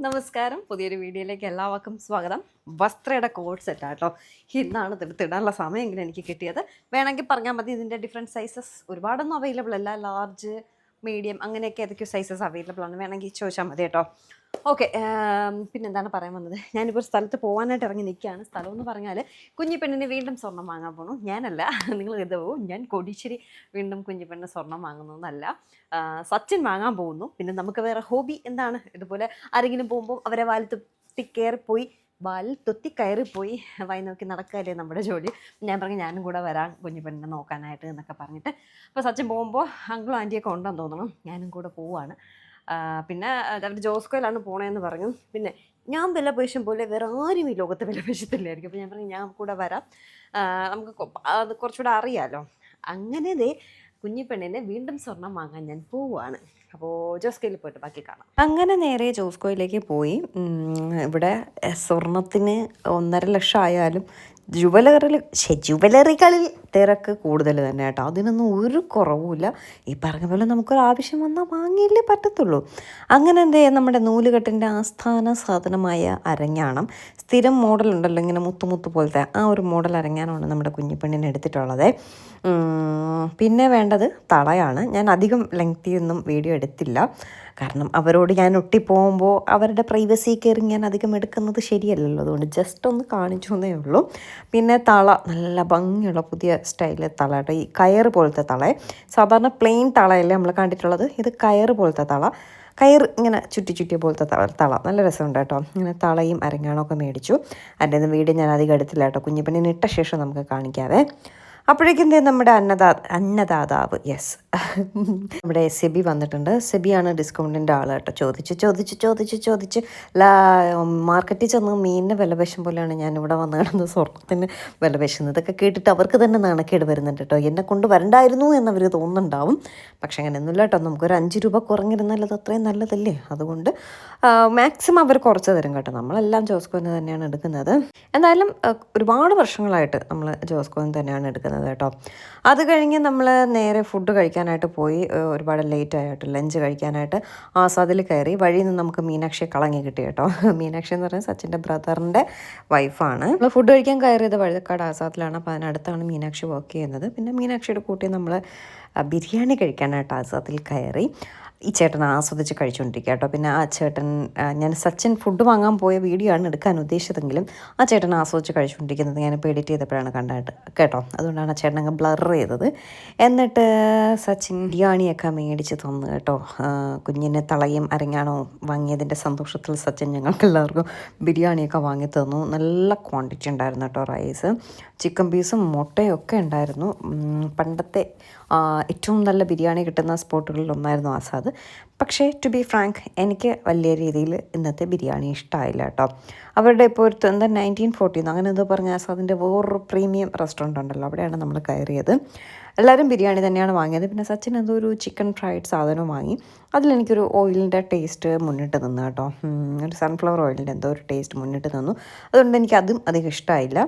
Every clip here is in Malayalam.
നമസ്കാരം. പുതിയൊരു വീഡിയോയിലേക്ക് എല്ലാവർക്കും സ്വാഗതം. വസ്ത്രയുടെ കോഡ് സെറ്റാട്ടോ. ഇന്നാണ് എടുത്തിടാനുള്ള സമയമെങ്കിലും എനിക്ക് കിട്ടിയത്. വേണമെങ്കിൽ പറഞ്ഞാൽ മതി. ഇതിൻ്റെ ഡിഫറെൻറ്റ് സൈസസ് ഒരുപാടൊന്നും അവൈലബിൾ അല്ല. ലാർജ്, മീഡിയം അങ്ങനെയൊക്കെ ഏതൊക്കെയോ സൈസസ് അവൈലബിൾ ആണ്. വേണമെങ്കിൽ ചോദിച്ചാൽ മതി കേട്ടോ. ഓക്കെ, പിന്നെന്താണ് പറയാൻ വന്നത്? ഞാനിപ്പോൾ ഒരു സ്ഥലത്ത് പോകാനായിട്ട് ഇറങ്ങി നിൽക്കുകയാണ്. സ്ഥലം എന്ന് പറഞ്ഞാൽ കുഞ്ഞിപ്പെണ്ണിന് വീണ്ടും സ്വർണ്ണം വാങ്ങാൻ പോകണം. ഞാനല്ല, നിങ്ങൾ ഇത് പോവും. ഞാൻ കോടീശ്വരി വീണ്ടും കുഞ്ഞിപ്പെണ്ണിന് സ്വർണ്ണം വാങ്ങുന്നതെന്നല്ല, സച്ചിൻ വാങ്ങാൻ പോകുന്നു. പിന്നെ നമുക്ക് വേറെ ഹോബി എന്താണ്? ഇതുപോലെ ആരെങ്കിലും പോകുമ്പോൾ അവരെ വാലിൽ തൊത്തി കയറിപ്പോയി വായി നോക്കി നടക്കുകയല്ലേ നമ്മുടെ ജോലി. ഞാൻ പറഞ്ഞു ഞാനും കൂടെ വരാം കുഞ്ഞിപ്പെണ്ണിനെ നോക്കാനായിട്ട് എന്നൊക്കെ പറഞ്ഞിട്ട്. അപ്പോൾ സച്ചിൻ പോകുമ്പോൾ അങ്കിളും ആൻറ്റിയൊക്കെ ഉണ്ടെന്ന് തോന്നണം. ഞാനും കൂടെ പോവാണ്. പിന്നെ അവർ ജോസ്കോയിലാണ് പോണതെന്ന് പറഞ്ഞു. പിന്നെ ഞാൻ വിലപേശം പോലെ വേറെ ആരും ഈ ലോകത്ത് വിലപേശത്തില്ലായിരിക്കും. അപ്പോൾ ഞാൻ പറഞ്ഞു ഞാൻ കൂടെ വരാം, നമുക്ക് അത് കുറച്ചുകൂടെ അറിയാമല്ലോ. അങ്ങനെ കുഞ്ഞിപ്പെണ്ണിനെ വീണ്ടും സ്വർണം വാങ്ങാൻ ഞാൻ പോവുകയാണ്. അപ്പോൾ ജോസ്കോയിൽ പോയിട്ട് ബാക്കി കാണാം. അങ്ങനെ നേരെ ജോസ്കോയിലേക്ക് പോയി. ഇവിടെ സ്വർണത്തിന് 1.5 ലക്ഷം ആയാലും ജുവലറികളിൽ തിരക്ക് കൂടുതൽ തന്നെ കേട്ടോ. അതിനൊന്നും ഒരു കുറവുമില്ല. ഈ പറഞ്ഞ പോലെ നമുക്കൊരാവശ്യം വന്നാൽ വാങ്ങിയില്ലേ പറ്റത്തുള്ളൂ. അങ്ങനെ നമ്മുടെ നൂലുകെട്ടിൻ്റെ ആസ്ഥാന സാധനമായ അരഞ്ഞാണം, സ്ഥിരം മോഡൽ ഉണ്ടല്ലോ ഇങ്ങനെ മുത്തുമുത്ത് പോലത്തെ, ആ ഒരു മോഡൽ അരഞ്ഞാണമാണ് നമ്മുടെ കുഞ്ഞിപ്പെണ്ണിനെ എടുത്തിട്ടുള്ളത്. പിന്നെ വേണ്ടത് തളയാണ്. ഞാൻ അധികം ലെങ്തിയൊന്നും വീഡിയോ എടുത്തില്ല, കാരണം അവരോട് ഞാൻ ഒട്ടിപ്പോകുമ്പോൾ അവരുടെ പ്രൈവസി കയറി ഞാൻ അധികം എടുക്കുന്നത് ശരിയല്ലല്ലോ. അതുകൊണ്ട് ജസ്റ്റ് ഒന്ന് കാണിച്ചു എന്നേ ഉള്ളൂ. പിന്നെ തള നല്ല ഭംഗിയുള്ള പുതിയ സ്റ്റൈലിൽ തള കേട്ടോ. ഈ കയറ് പോലത്തെ തള, സാധാരണ പ്ലെയിൻ തളയല്ലേ നമ്മൾ കണ്ടിട്ടുള്ളത്. ഇത് കയറ് പോലത്തെ തള, കയറ് ഇങ്ങനെ ചുറ്റിയ പോലത്തെ തള. നല്ല രസമുണ്ട് കേട്ടോ. ഇങ്ങനെ തളയും അരങ്ങാണമൊക്കെ മേടിച്ചു. അതിൻ്റെ വീഡിയോ ഞാൻ അധികം എടുത്തില്ല കേട്ടോ. കുഞ്ഞിപ്പെണ്ണിന് ഇട്ട ശേഷം നമുക്ക് കാണിക്കാവേ. അപ്പോഴേക്കും നമ്മുടെ അന്നദാതാവ് യെസ് നമ്മുടെ സെബി വന്നിട്ടുണ്ട്. സെബിയാണ് ഡിസ്കൗണ്ടിൻ്റെ ആൾ കേട്ടോ. ചോദിച്ച് മാർക്കറ്റിൽ ചെന്ന് മീനിന് വില പേശും പോലെയാണ് ഞാനിവിടെ വന്ന് കിടന്ന് സ്വർണ്ണത്തിന് വില പേശുന്നത്. ഇതൊക്കെ കേട്ടിട്ട് അവർക്ക് തന്നെ നാണക്കേട് വരുന്നുണ്ട് കേട്ടോ. എന്നെ കൊണ്ട് വരണ്ടായിരുന്നു എന്നവർ തോന്നുന്നുണ്ടാവും. പക്ഷെ അങ്ങനെയൊന്നുമില്ല കേട്ടോ. നമുക്കൊരു 5 രൂപ കുറഞ്ഞിരുന്നാൽ അത് അത്രയും നല്ലതല്ലേ. അതുകൊണ്ട് മാക്സിമം അവർ കുറച്ച് തരും കേട്ടോ. നമ്മളെല്ലാം ജോസ്കോന്ന് തന്നെയാണ് എടുക്കുന്നത്. എന്തായാലും ഒരുപാട് വർഷങ്ങളായിട്ട് നമ്മൾ ജോസ്കോന്ന് തന്നെയാണ് എടുക്കുന്നത് കേട്ടോ. അത് കഴിഞ്ഞ് നമ്മൾ നേരെ ഫുഡ് കഴിക്കാനായിട്ട് പോയി. ഒരുപാട് ലേറ്റ് ആയിട്ട് ലഞ്ച് കഴിക്കാനായിട്ട് ആസാദിൽ കയറി. വഴിയിൽ നിന്ന് നമുക്ക് മീനാക്ഷിയെ കളങ്ങി കിട്ടി കേട്ടോ. മീനാക്ഷി എന്ന് പറയുന്നത് സച്ചിൻ്റെ ബ്രദറിൻ്റെ വൈഫാണ്. നമ്മൾ ഫുഡ് കഴിക്കാൻ കയറിയത് വഴുതക്കാട് ആസാദിലാണ്. അപ്പോൾ അതിനടുത്താണ് മീനാക്ഷി വർക്ക് ചെയ്യുന്നത്. പിന്നെ മീനാക്ഷിയുടെ കൂട്ടി നമ്മൾ ബിരിയാണി കഴിക്കാനായിട്ട് ആസാദിൽ കയറി. ഈ ചേട്ടൻ ആസ്വദിച്ച് കഴിച്ചുകൊണ്ടിരിക്കുക കേട്ടോ. പിന്നെ ആ ചേട്ടൻ, ഞാൻ സച്ചിൻ ഫുഡ് വാങ്ങാൻ പോയ വീഡിയോ ആണ് എടുക്കാൻ ഉദ്ദേശിച്ചതെങ്കിലും ആ ചേട്ടൻ ആസ്വദിച്ച് കഴിച്ചുകൊണ്ടിരിക്കുന്നത് ഞാനിപ്പോൾ എഡിറ്റ് ചെയ്തപ്പോഴാണ് കണ്ടായിട്ട് കേട്ടോ. അതുകൊണ്ടാണ് ആ ചേട്ടൻ അങ്ങ് ബ്ലർ ചെയ്തത്. എന്നിട്ട് സച്ചിൻ ബിരിയാണിയൊക്കെ മേടിച്ച് തന്നു കേട്ടോ. കുഞ്ഞിന് തളയും അരങ്ങാണവും വാങ്ങിയതിൻ്റെ സന്തോഷത്തിൽ സച്ചിൻ ഞങ്ങൾക്ക് എല്ലാവർക്കും ബിരിയാണിയൊക്കെ വാങ്ങി തന്നു. നല്ല ക്വാണ്ടിറ്റി ഉണ്ടായിരുന്നു കേട്ടോ. റൈസ്, ചിക്കൻ പീസും മുട്ടയൊക്കെ ഉണ്ടായിരുന്നു. പണ്ടത്തെ ഏറ്റവും നല്ല ബിരിയാണി കിട്ടുന്ന സ്പോട്ടുകളിലൊന്നായിരുന്നു ആസാദ്. പക്ഷേ ടു ബി ഫ്രാങ്ക്, എനിക്ക് വലിയ രീതിയിൽ ഇന്നത്തെ ബിരിയാണി ഇഷ്ടമായില്ല കേട്ടോ. അവരുടെ ഇപ്പോൾ ഒരു 1940 അങ്ങനെ എന്തോ പറഞ്ഞ ആസാദിൻ്റെ വേറൊരു പ്രീമിയം റെസ്റ്റോറൻറ്റ് ഉണ്ടല്ലോ, അവിടെയാണ് നമ്മൾ കയറിയത്. എല്ലാവരും ബിരിയാണി തന്നെയാണ് വാങ്ങിയത്. പിന്നെ സച്ചിൻ എന്തോ ഒരു ചിക്കൻ ഫ്രൈഡ് സാധനവും വാങ്ങി. അതിലെനിക്കൊരു ഓയിലിൻ്റെ ടേസ്റ്റ് മുന്നിട്ട് നിന്നു കേട്ടോ. ഒരു സൺഫ്ലവർ ഓയിലിൻ്റെ എന്തോ ഒരു ടേസ്റ്റ് മുന്നിട്ട് നിന്നു. അതുകൊണ്ട് എനിക്ക് അതും അധികം ഇഷ്ടമായില്ല.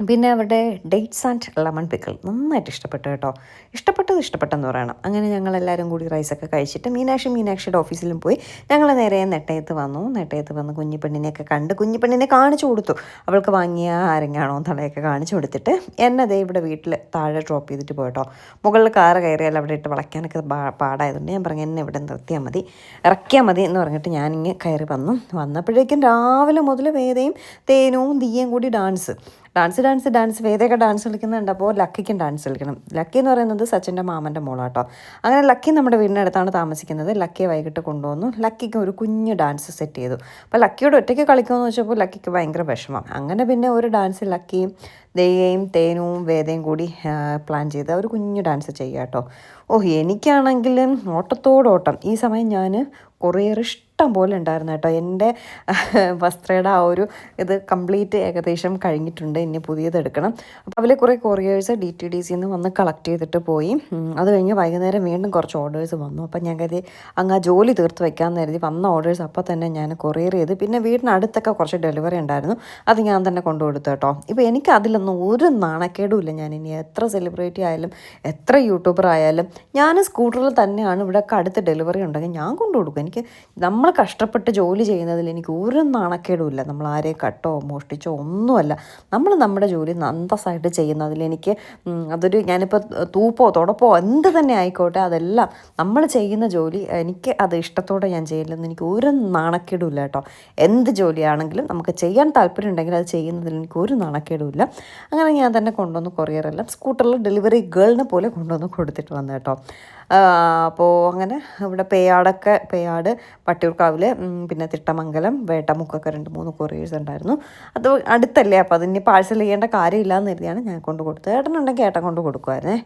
പിന്നെ അവരുടെ ഡേറ്റ്സ് ആൻഡ് ലെമൺ പിക്കിൾ നന്നായിട്ട് ഇഷ്ടപ്പെട്ടു കേട്ടോ. ഇഷ്ടപ്പെട്ടെന്ന് പറയണം. അങ്ങനെ ഞങ്ങളെല്ലാവരും കൂടി റൈസൊക്കെ കഴിച്ചിട്ട് മീനാക്ഷിയുടെ ഓഫീസിലും പോയി. ഞങ്ങൾ നേരെ നെട്ടയത്ത് വന്ന് കുഞ്ഞിപ്പെണ്ണിനെയൊക്കെ കണ്ട് കുഞ്ഞിപ്പെണ്ണിനെ കാണിച്ചു കൊടുത്തു. അവൾക്ക് വാങ്ങിയ അരങ്ങാണോ തളയൊക്കെ കാണിച്ചു കൊടുത്തിട്ട് എന്നെ ഇവിടെ വീട്ടിൽ താഴെ ഡ്രോപ്പ് ചെയ്തിട്ട് പോയിട്ടോ. മുകളിൽ കാറ് കയറിയാൽ അവിടെ ഇട്ട് വളയ്ക്കാനൊക്കെ പാടായതുകൊണ്ട് ഞാൻ പറഞ്ഞു എന്നെ ഇവിടെ ഇറക്കിയാൽ മതി എന്ന് പറഞ്ഞിട്ട് ഞാനിങ്ങനെ കയറി വന്നപ്പോഴേക്കും രാവിലെ മുതൽ വേദയും തേനും ദിയയും കൂടി ഡാൻസ്. വേദയൊക്കെ ഡാൻസ് കളിക്കുന്നുണ്ട്. അപ്പോൾ ലക്കിക്കും ഡാൻസ് കളിക്കണം. ലക്കി എന്ന് പറയുന്നത് സച്ചിൻ്റെ മാമൻ്റെ മോളാട്ടോ. അങ്ങനെ ലക്കി നമ്മുടെ വീടിനടുത്താണ് താമസിക്കുന്നത്. ലക്കിയെ വൈകിട്ട് കൊണ്ടുവന്നു. ലക്കിക്ക് ഒരു കുഞ്ഞ് ഡാൻസ് സെറ്റ് ചെയ്തു. അപ്പോൾ ലക്കിയോട് ഒറ്റയ്ക്ക് കളിക്കുമെന്ന് വെച്ചപ്പോൾ ലക്കിക്ക് ഭയങ്കര വിഷമം. അങ്ങനെ പിന്നെ ഒരു ഡാൻസ് ലക്കിയും ദയയും തേനും വേദയും കൂടി പ്ലാൻ ചെയ്ത് ഒരു കുഞ്ഞു ഡാൻസ് ചെയ്യുക കേട്ടോ. എനിക്കാണെങ്കിൽ ഓട്ടത്തോടോട്ടം. ഈ സമയം ഞാൻ കൊറിയർ ഇഷ്ടം പോലെ ഉണ്ടായിരുന്നു കേട്ടോ. എൻ്റെ വസ്ത്രയുടെ ആ ഒരു ഇത് കംപ്ലീറ്റ് ഏകദേശം കഴിഞ്ഞിട്ടുണ്ട്. ഇനി പുതിയത് എടുക്കണം. അപ്പോൾ അതിൽ കുറേ കൊറിയേഴ്സ് DTDCന്ന് വന്ന് കളക്ട് ചെയ്തിട്ട് പോയി. അത് കഴിഞ്ഞ് വൈകുന്നേരം വീണ്ടും കുറച്ച് ഓർഡേഴ്സ് വന്നു. അപ്പം ഞാൻ കരുതി അങ്ങ് ആ ജോലി തീർത്ത് വെക്കാമെന്ന് കരുതി വന്ന ഓർഡേഴ്സ് അപ്പോൾ തന്നെ ഞാൻ കൊറിയർ ചെയ്ത്. പിന്നെ വീടിനടുത്തൊക്കെ കുറച്ച് ഡെലിവറി ഉണ്ടായിരുന്നു. അത് ഞാൻ തന്നെ കൊണ്ടുകൊടുത്തു കേട്ടോ. ഇപ്പോൾ എനിക്ക് അതിലൊന്നും ഒരു നാണക്കേടും ഇല്ല. ഞാൻ ഇനി എത്ര സെലിബ്രിറ്റി ആയാലും എത്ര യൂട്യൂബർ ആയാലും ഞാൻ സ്കൂട്ടറിൽ തന്നെയാണ്. ഇവിടെയൊക്കെ അടുത്ത് ഡെലിവറി ഉണ്ടെങ്കിൽ ഞാൻ കൊണ്ടു കൊടുക്കും. എനിക്ക് നമ്മൾ കഷ്ടപ്പെട്ട് ജോലി ചെയ്യുന്നതിൽ എനിക്ക് ഒരു നാണക്കേടുമില്ല. നമ്മൾ ആരെയും കട്ടോ മോഷ്ടിച്ചോ ഒന്നുമല്ല. നമ്മൾ നമ്മുടെ ജോലി അന്തസ്സായിട്ട് ചെയ്യുന്നതിൽ എനിക്ക് അതൊരു ഞാനിപ്പോൾ തൂപ്പോ തുടപ്പോ എന്ത് തന്നെ ആയിക്കോട്ടെ, അതെല്ലാം നമ്മൾ ചെയ്യുന്ന ജോലി എനിക്ക് അത് ഇഷ്ടത്തോടെ ഞാൻ ചെയ്യില്ലെന്ന് എനിക്ക് ഒരു നാണക്കേടുമില്ല കേട്ടോ. എന്ത് ജോലിയാണെങ്കിലും നമുക്ക് ചെയ്യാൻ താല്പര്യം ഉണ്ടെങ്കിൽ അത് ചെയ്യുന്നതിൽ എനിക്ക് ഒരു നാണക്കേടുമില്ല. അങ്ങനെ ഞാൻ തന്നെ കൊണ്ടുവന്ന് കൊറിയറെല്ലാം സ്കൂട്ടറിൽ ഡെലിവറി ഗേളിനെ പോലെ കൊണ്ടുവന്ന് കൊടുത്തിട്ട് വന്നു കേട്ടോ. അപ്പോൾ അങ്ങനെ ഇവിടെ പേയാട്, വട്ടിയൂർക്കാവിൽ, പിന്നെ തിട്ടമംഗലം, വേട്ടമുക്കൊക്കെ 2-3 കൊറിയേഴ്സ് ഉണ്ടായിരുന്നു. അത് അടുത്തല്ലേ, അപ്പോൾ അതിന് പാഴ്സൽ ചെയ്യേണ്ട കാര്യമില്ലാന്ന് കരുതിയാണ് ഞാൻ കൊണ്ട് കൊടുത്തത്. ഏട്ടനുണ്ടെങ്കിൽ ഏട്ടൻ കൊണ്ട് കൊടുക്കുമായിരുന്നേ.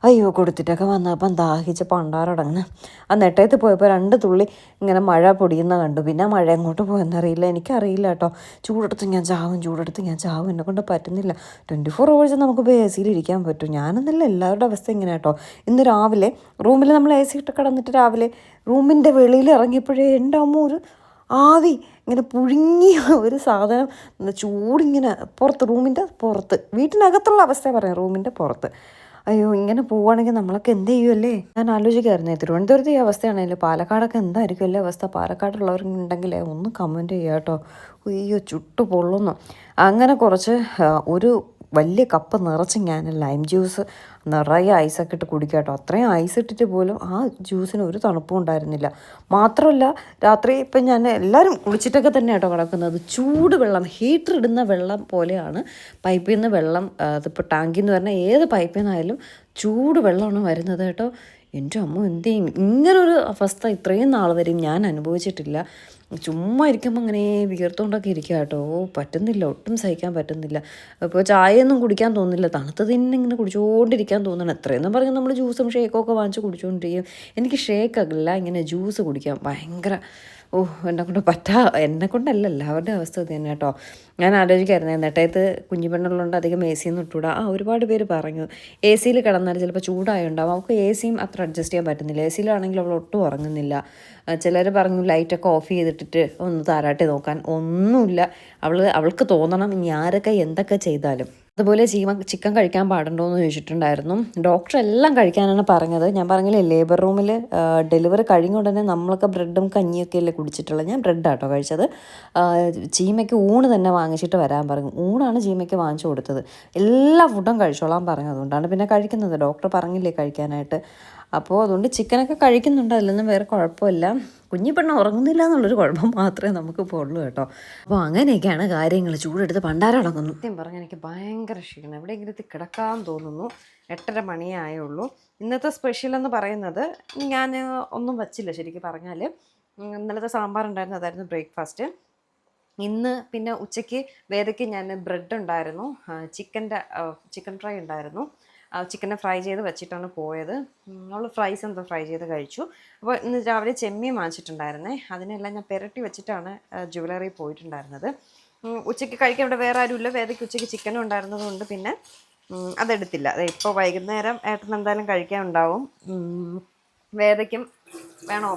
അയ്യോ, കൊടുത്തിട്ടൊക്കെ വന്നപ്പം ദാഹിച്ച് പണ്ടാറടങ്ങുന്നു. ആ നെട്ടയത്ത് പോയപ്പോൾ 2 തുള്ളി ഇങ്ങനെ മഴ പൊടിയുന്ന കണ്ടു. പിന്നെ മഴ എങ്ങോട്ട് പോയെന്നറിയില്ല, എനിക്കറിയില്ല കേട്ടോ. ചൂടെടുത്ത് ഞാൻ ചാവും, എന്നെ കൊണ്ട് പറ്റുന്നില്ല. 24 hours നമുക്കിപ്പോൾ എ സിയിൽ ഇരിക്കാൻ പറ്റും. ഞാനെന്നല്ല, എല്ലാവരുടെ അവസ്ഥ ഇങ്ങനെ കേട്ടോ. ഇന്ന് രാവിലെ റൂമിൽ നമ്മൾ എ സി ഇട്ട് കിടന്നിട്ട് രാവിലെ റൂമിൻ്റെ വെളിയിൽ ഇറങ്ങിയപ്പോഴേ എൻ്റെ അമ്മ ഒരു ആവി ഇങ്ങനെ പുഴുങ്ങിയ ഒരു സാധനം, ചൂടിങ്ങനെ പുറത്ത്, റൂമിൻ്റെ പുറത്ത്, വീട്ടിനകത്തുള്ള അവസ്ഥ പറയാം, റൂമിൻ്റെ പുറത്ത്. അയ്യോ, ഇങ്ങനെ പോവുകയാണെങ്കിൽ നമ്മളൊക്കെ എന്ത് ചെയ്യുമല്ലേ? ഞാൻ ആലോചിക്കായിരുന്നേ, തിരുവനന്തപുരത്ത് ഈ അവസ്ഥയാണല്ലോ, പാലക്കാടൊക്കെ എന്തായിരിക്കും അല്ലേ അവസ്ഥ? പാലക്കാടുള്ളവരുണ്ടെങ്കിൽ ഒന്ന് കമൻറ്റ് ചെയ്യുക കേട്ടോ. അയ്യോ, ചുട്ടു പൊള്ളുന്നു. അങ്ങനെ ഒരു വലിയ കപ്പ് നിറച്ച് ഞാൻ ലൈം ജ്യൂസ് നിറയെ ഐസൊക്കെ ഇട്ട് കുടിക്കുക കേട്ടോ. അത്രയും ഐസ് ഇട്ടിട്ട് പോലും ആ ജ്യൂസിന് ഒരു തണുപ്പും ഉണ്ടായിരുന്നില്ല. മാത്രമല്ല, രാത്രി ഇപ്പം ഞാൻ എല്ലാവരും കുളിച്ചിട്ടൊക്കെ തന്നെ കേട്ടോ കിടക്കുന്നത്. ചൂട് വെള്ളം, ഹീറ്റർ ഇടുന്ന വെള്ളം പോലെയാണ് പൈപ്പിൽ നിന്ന് വെള്ളം. അതിപ്പോൾ ടാങ്കിൽ നിന്ന് പറഞ്ഞാൽ ഏത് പൈപ്പിൽ നിന്നായാലും ചൂട് വെള്ളമാണ് വരുന്നത് കേട്ടോ. എൻ്റെ അമ്മ എന്ത് ചെയ്യും? ഇങ്ങനൊരു അവസ്ഥ ഇത്രയും നാൾ വരെയും ഞാൻ അനുഭവിച്ചിട്ടില്ല. ചുമ്മാ ഇരിക്കുമ്പോൾ അങ്ങനെ വിയർത്തുകൊണ്ടൊക്കെ ഇരിക്കുക കേട്ടോ. പറ്റുന്നില്ല, ഒട്ടും സഹിക്കാൻ പറ്റുന്നില്ല. ഇപ്പോൾ ചായയൊന്നും കുടിക്കാൻ തോന്നുന്നില്ല, തണുത്തത് തന്നെ ഇങ്ങനെ കുടിച്ചുകൊണ്ടിരിക്കാൻ തോന്നണം. എത്രയെന്നും പറഞ്ഞ് നമ്മൾ ജ്യൂസും ഷേക്കൊക്കെ വാങ്ങിച്ച് കുടിച്ചുകൊണ്ടിരിക്കും. എനിക്ക് ഷേക്കല്ല, ഇങ്ങനെ ജ്യൂസ് കുടിക്കാൻ ഭയങ്കര എന്നെക്കൊണ്ടല്ല, എല്ലാവരുടെ അവസ്ഥ ഇത് തന്നെ കേട്ടോ. ഞാൻ ആലോചിക്കായിരുന്നു, നെട്ടയത്ത് കുഞ്ഞു പെണ്ണുള്ളതുകൊണ്ട് അധികം എ സിയൊന്നും ഇട്ടുകൂടാ. ഒരുപാട് പേര് പറഞ്ഞു എ സിയിൽ കിടന്നാൽ ചിലപ്പോൾ ചൂടായുണ്ടാവും, അവൾക്ക് എ സിയും അത്ര അഡ്ജസ്റ്റ് ചെയ്യാൻ പറ്റുന്നില്ല. എ സിയിലാണെങ്കിൽ അവൾ ഒട്ടും ഉറങ്ങുന്നില്ല. ചിലർ പറഞ്ഞു ലൈറ്റൊക്കെ ഓഫ് ചെയ്തിട്ടിട്ട് ഒന്ന് താരാട്ടി നോക്കാൻ. ഒന്നുമില്ല, അവൾക്ക് തോന്നണം ഇനി ആരൊക്കെ എന്തൊക്കെ ചെയ്താലും. അതുപോലെ ചിക്കൻ കഴിക്കാൻ പാടുണ്ടോ എന്ന് ചോദിച്ചിട്ടുണ്ടായിരുന്നു. ഡോക്ടർ എല്ലാം കഴിക്കാനാണ് പറഞ്ഞത്. ഞാൻ പറഞ്ഞില്ലേ, ലേബർ റൂമിൽ ഡെലിവറി കഴിഞ്ഞ ഉടനെ നമ്മളൊക്കെ ബ്രെഡും കഞ്ഞിയൊക്കെ അല്ലേ കുടിച്ചിട്ടുള്ളത്. ഞാൻ ബ്രെഡാട്ടോ കഴിച്ചത്. ചീമയ്ക്ക് ഊണ് തന്നെ വാങ്ങിച്ചിട്ട് വരാൻ പറഞ്ഞു. ഊണാണ് ചീമയ്ക്ക് വാങ്ങിച്ചു കൊടുത്തത്. എല്ലാ ഫുഡും കഴിച്ചോളാൻ പറഞ്ഞു. അതുകൊണ്ടാണ് പിന്നെ കഴിക്കുന്നത്. ഡോക്ടർ പറഞ്ഞില്ലേ കഴിക്കാനായിട്ട്. അപ്പോൾ അതുകൊണ്ട് ചിക്കനൊക്കെ കഴിക്കുന്നുണ്ട്, അതിലൊന്നും വേറെ കുഴപ്പമില്ല. കുഞ്ഞി പെണ്ണ് ഉറങ്ങുന്നില്ല എന്നുള്ളൊരു കുഴപ്പം മാത്രമേ നമുക്കിപ്പോൾ ഉള്ളൂ കേട്ടോ. അപ്പോൾ അങ്ങനെയൊക്കെയാണ് കാര്യങ്ങൾ. ചൂടെടുത്ത് പണ്ടാരടങ്ങുന്നു. സത്യം പറഞ്ഞാൽ എനിക്ക് ഭയങ്കര ക്ഷീണം. എവിടെയെങ്കിലും കിടക്കാൻ തോന്നുന്നു. 8:30 മണിയേ ആയുള്ളൂ. ഇന്നത്തെ സ്പെഷ്യൽ എന്ന് പറയുന്നത് ഞാൻ ഒന്നും വച്ചില്ല ശരിക്കും പറഞ്ഞാൽ. ഇന്നലത്തെ സാമ്പാർ ഉണ്ടായിരുന്നു, അതായിരുന്നു ബ്രേക്ക്ഫാസ്റ്റ്. ഇന്ന് പിന്നെ ഉച്ചയ്ക്ക് വേദയ്ക്ക് ഞാൻ ബ്രെഡ് ഉണ്ടായിരുന്നു, ചിക്കൻ ഫ്രൈ ഉണ്ടായിരുന്നു. ചിക്കനെ ഫ്രൈ ചെയ്ത് വെച്ചിട്ടാണ് പോയത്. അവൾ ഫ്രൈസ് എന്തോ ഫ്രൈ ചെയ്ത് കഴിച്ചു. അപ്പോൾ ഇന്ന് രാവിലെ ചെമ്മീൻ വാങ്ങിച്ചിട്ടുണ്ടായിരുന്നേ. അതിനെല്ലാം ഞാൻ പുരട്ടി വെച്ചിട്ടാണ് ജുവലറി പോയിട്ടുണ്ടായിരുന്നത്. ഉച്ചയ്ക്ക് കഴിക്കാൻ ഇവിടെ വേറെ ആരുമില്ല. വേദയ്ക്ക് ഉച്ചയ്ക്ക് ചിക്കനും ഉണ്ടായിരുന്നതുകൊണ്ട് പിന്നെ അതെടുത്തില്ല. അത് ഇപ്പോൾ വൈകുന്നേരം ഏട്ടൻ എന്തായാലും കഴിക്കാൻ ഉണ്ടാവും. വേദയ്ക്കും വേണോ?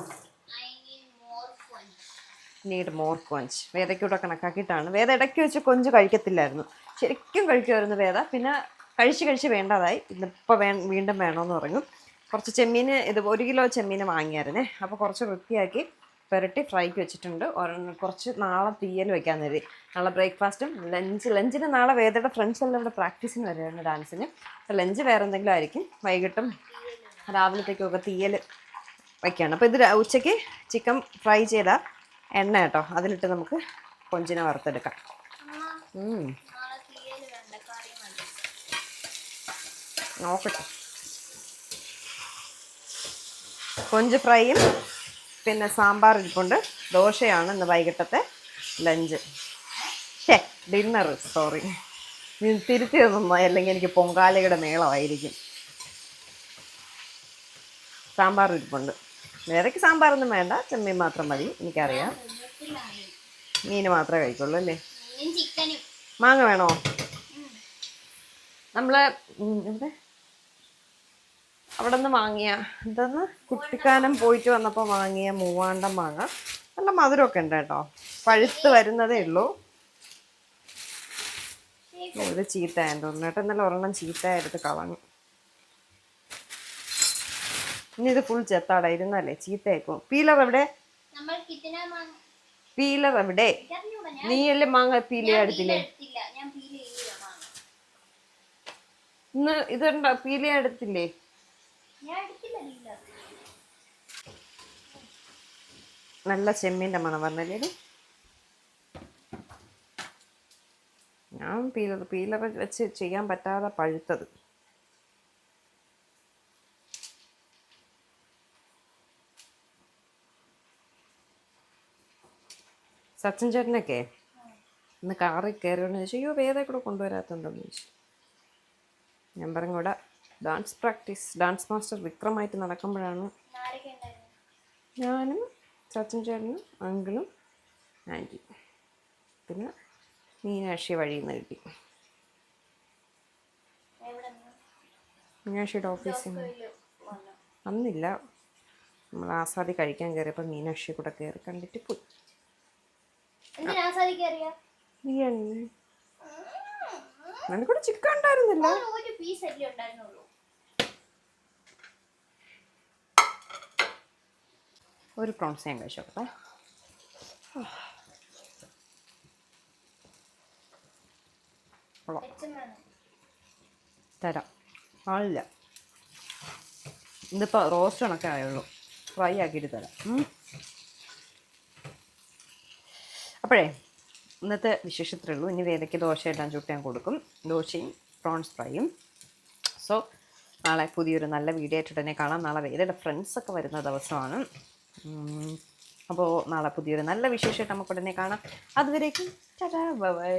നീഡ് മോർ കൊഞ്ച്. വേദയ്ക്കൂടെ കണക്കാക്കിയിട്ടാണ്. വേദ ഇടയ്ക്ക് വെച്ച് കൊഞ്ച് കഴിക്കത്തില്ലായിരുന്നു, ശരിക്കും കഴിക്കുമായിരുന്നു വേദ. പിന്നെ കഴിച്ച് വേണ്ടതായി. ഇന്നിപ്പോൾ വീണ്ടും വേണമെന്ന് പറഞ്ഞു. കുറച്ച് ചെമ്മീൻ, 1 കിലോ ചെമ്മീൻ വാങ്ങിയായിരുന്നേ. അപ്പോൾ കുറച്ച് വൃത്തിയാക്കി പുരട്ടി ഫ്രൈക്ക് വെച്ചിട്ടുണ്ട്. കുറച്ച് നാളെ തീയൽ വയ്ക്കാൻ കരുതി. നാളെ ബ്രേക്ക്ഫാസ്റ്റും ലഞ്ചിന് നാളെ വേദയുടെ ഫ്രണ്ട്സ് എല്ലാം ഇവിടെ പ്രാക്ടീസിന് വരുന്നുണ്ട്, ഡാൻസിന്. അപ്പോൾ ലഞ്ച് വേറെ എന്തെങ്കിലും ആയിരിക്കും. വൈകിട്ടും രാവിലത്തേക്കൊക്കെ തീയൽ വയ്ക്കുകയാണ്. അപ്പോൾ ഇത് ഉച്ചയ്ക്ക് ചിക്കൻ ഫ്രൈ ചെയ്ത എണ്ണ കേട്ടോ, അതിലിട്ട് നമുക്ക് കൊഞ്ചിനെ വറുത്തെടുക്കാം. നോക്കട്ടെ. കൊഞ്ച് ഫ്രൈയും പിന്നെ സാമ്പാർ ഇരിപ്പുണ്ട്. ദോശയാണ് ഇന്ന് വൈകിട്ടത്തെ ലഞ്ച്, ഡിന്നർ. സോറി, തിരുത്തി തന്നോ, അല്ലെങ്കിൽ എനിക്ക് പൊങ്കാലയുടെ മേളമായിരിക്കും. സാമ്പാർ ഇരിപ്പുണ്ട്. വേറെക്ക് സാമ്പാറൊന്നും വേണ്ട, ചെമ്മീൻ മാത്രം മതി. എനിക്കറിയാം, മീൻ മാത്രമേ കഴിക്കുള്ളൂ അല്ലേ. മാങ്ങ വേണോ? നമ്മൾ ഇവിടെ അവിടെ നിന്ന് വാങ്ങിയ എന്തെന്ന് കുട്ടിക്കാനം പോയിട്ട് വന്നപ്പോൾ വാങ്ങിയ മൂവാണ്ടൻ മാങ്ങ. നല്ല മധുരമൊക്കെ ഉണ്ട് കേട്ടോ. പഴുത്ത് വരുന്നതേ ഉള്ളൂ. ഇത് ചീത്തയായെന്ന് തോന്നുന്നു കേട്ടോ. ഇന്നലെ ഒരെണ്ണം ചീത്തയായിട്ട് കളഞ്ഞു. ഇനി ഇത് ഫുൾ ചെത്താട ഇരുന്നല്ലേ ചീത്തയാക്കും. പീലർ എവിടെ? പീലർ എവിടെ? നീയല്ലേ മാങ്ങ പീല എടുത്തില്ലേ? ഇന്ന് ഇതുണ്ടോ? പീല എടുത്തില്ലേ? നല്ല ചെമ്മീൻ്റെ മണം വന്നല്ലേ? ഞാൻ പീലർ വെച്ച് ചെയ്യാൻ പറ്റാതെ പഴുത്തത്. സച്ചിൻ ചേട്ടനൊക്കെ ഇന്ന് കാറിൽ കയറിയോണ്ട് ചോദിച്ചു, അയ്യോ വേറെ കൂടെ കൊണ്ടുവരാത്തുണ്ടെന്ന് ചോദിച്ചു. ഞാൻ പറഞ്ഞു കൂടെ ഡാൻസ് പ്രാക്ടീസ്, ഡാൻസ് മാസ്റ്റർ വിക്രമായിട്ട് നടക്കുമ്പോഴാണ് ഞാനും സച്ചിൻ ചേട്ടനും അങ്കിളും ആൻറ്റി പിന്നെ മീനാക്ഷി വഴിയിൽ നിന്ന് കിട്ടി. മീനാക്ഷിയുടെ ഓഫീസിൽ നിന്ന് അന്നില്ല, നമ്മൾ ആസാദി കഴിക്കാൻ കയറിയപ്പോൾ മീനാക്ഷി കൂടെ കയറി കണ്ടിട്ട് പോയി. എനിക്കൂടെ ചിക്കൻ ഉണ്ടായിരുന്നില്ല. ഒരു പ്രോൺസ് ഞാൻ കഴിച്ചോട്ടെ. തരാം, ആളില്ല. ഇതിപ്പോൾ റോസ്റ്റ് കണക്കേ ആയുള്ളൂ, ഫ്രൈ ആക്കിയിട്ട് തരാം. അപ്പോഴേ ഇന്നത്തെ വിശേഷത്രേ ഉള്ളൂ. ഇനി വേദയ്ക്ക് ദോശയെല്ലാം ചുട്ട് ഞാൻ കൊടുക്കും, ദോശയും പ്രോൺസ് ഫ്രൈയും. സോ നാളെ പുതിയൊരു നല്ല വീഡിയോ ആയിട്ട് തന്നെ കാണാം. നാളെ വേദയുടെ ഫ്രണ്ട്സൊക്കെ വരുന്ന ദിവസമാണ്. അപ്പോൾ നാളെ പുതിയൊരു നല്ല വിശേഷമായിട്ട് നമുക്ക് ഉടനെ കാണാം. അതുവരേക്കും ബൈ ബൈ.